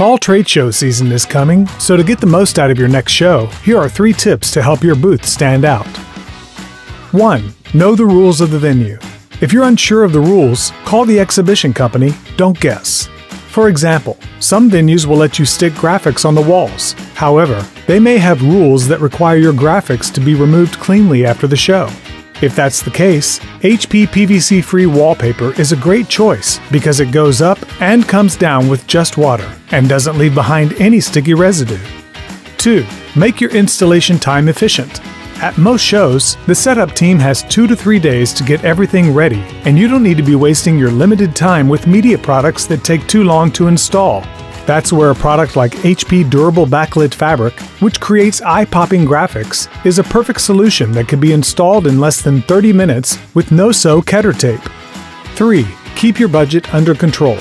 Fall trade show season is coming, so to get the most out of your next show, here are 3 tips to help your booth stand out. 1. Know the rules of the venue. If you're unsure of the rules, call the exhibition company, don't guess. For example, some venues will let you stick graphics on the walls. However, they may have rules that require your graphics to be removed cleanly after the show. If that's the case, HP PVC-free wallpaper is a great choice because it goes up and comes down with just water and doesn't leave behind any sticky residue. 2. Make your installation time efficient. At most shows, the setup team has 2 to 3 days to get everything ready, and you don't need to be wasting your limited time with media products that take too long to install. That's where a product like HP Durable Backlit Fabric, which creates eye-popping graphics, is a perfect solution that can be installed in less than 30 minutes with no-sew Ketter tape. 3. Keep your budget under control.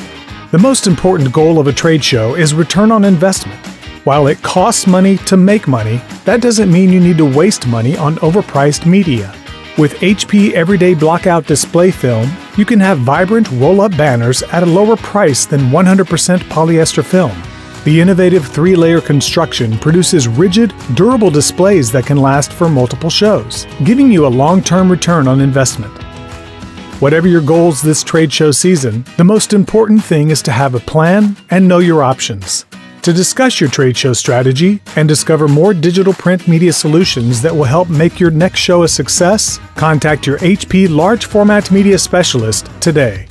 The most important goal of a trade show is return on investment. While it costs money to make money, that doesn't mean you need to waste money on overpriced media. With HP Everyday Blockout Display Film, you can have vibrant roll-up banners at a lower price than 100% polyester film. The innovative 3-layer construction produces rigid, durable displays that can last for multiple shows, giving you a long-term return on investment. Whatever your goals this trade show season, the most important thing is to have a plan and know your options. To discuss your trade show strategy and discover more digital print media solutions that will help make your next show a success, contact your HP Large Format Media Specialist today.